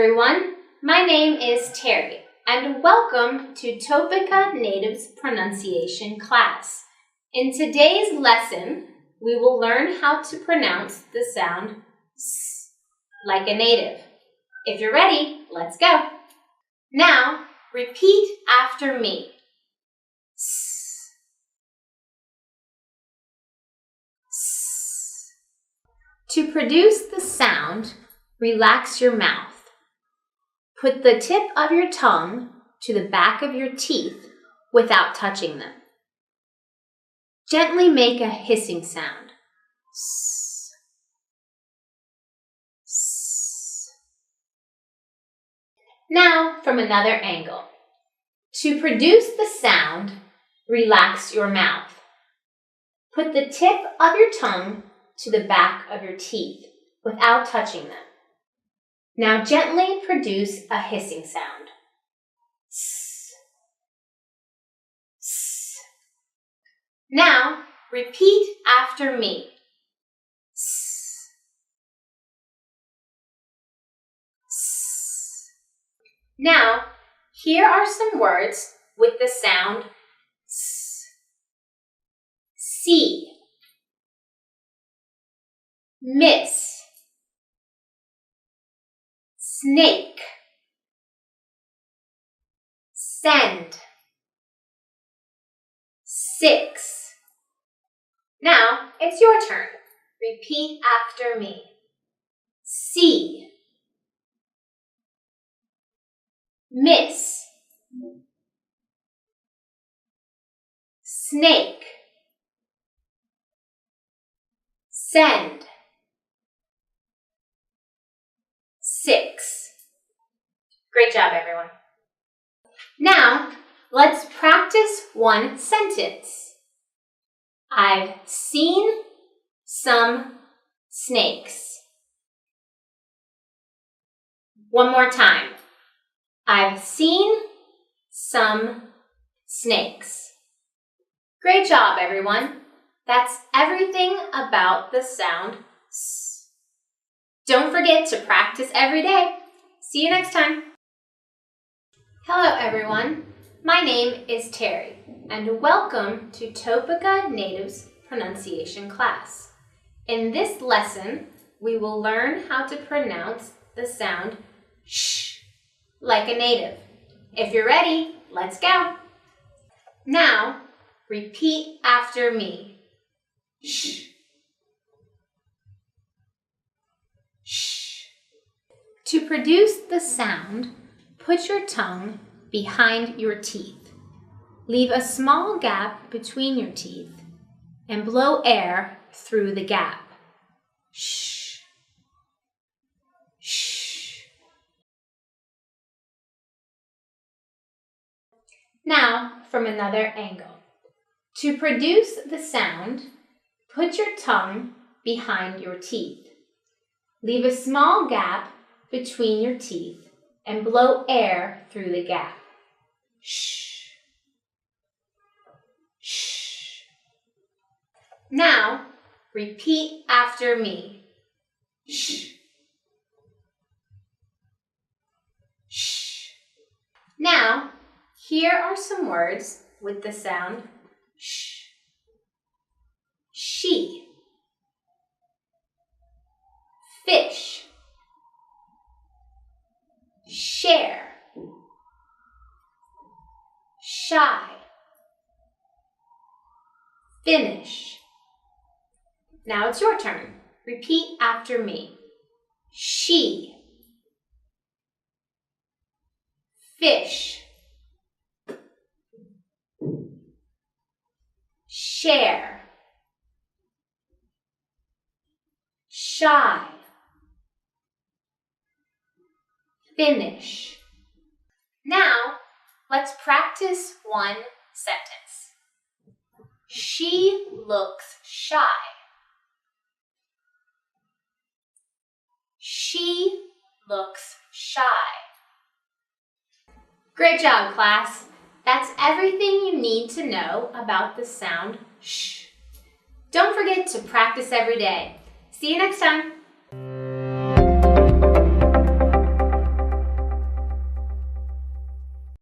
everyone. My name is Terry, and welcome to TOPICA Natives Pronunciation class. In today's lesson, we will learn how to pronounce the sound S like a native. If you're ready, let's go. Now, repeat after me. S. S. To produce the sound, relax your mouth. Put the tip of your tongue to the back of your teeth without touching them. Gently make a hissing sound. S. S. Now from another angle. To produce the sound, relax your mouth. Put the tip of your tongue to the back of your teeth without touching them. Now gently produce a hissing sound. S. S. Now repeat after me. S. S. Now here are some words with the sound S. See, miss, snake, send, 6. Now it's your turn. Repeat after me. See, miss, snake, send, 6. Great job, everyone. Now, let's practice one sentence. I've seen some snakes. One more time. I've seen some snakes. Great job, everyone. That's everything about the sound S. Don't forget to practice every day. See you next time. Hello, everyone. My name is Terry, and welcome to TOPICA Natives Pronunciation class. In this lesson, we will learn how to pronounce the sound sh like a native. If you're ready, let's go. Now, repeat after me. Sh. Sh. To produce the sound, put your tongue behind your teeth. Leave a small gap between your teeth and blow air through the gap. Shh. Shh. Now from another angle. To produce the sound, put your tongue behind your teeth. Leave a small gap between your teeth and blow air through the gap. Shh. Shh. Now, repeat after me. Shh. Shh. Now, here are some words with the sound sh. She, fish, share, shy, finish. Now it's your turn. Repeat after me. She, fish, share, shy, finish. Now, let's practice one sentence. She looks shy. She looks shy. Great job, class. That's everything you need to know about the sound sh. Don't forget to practice every day. See you next time.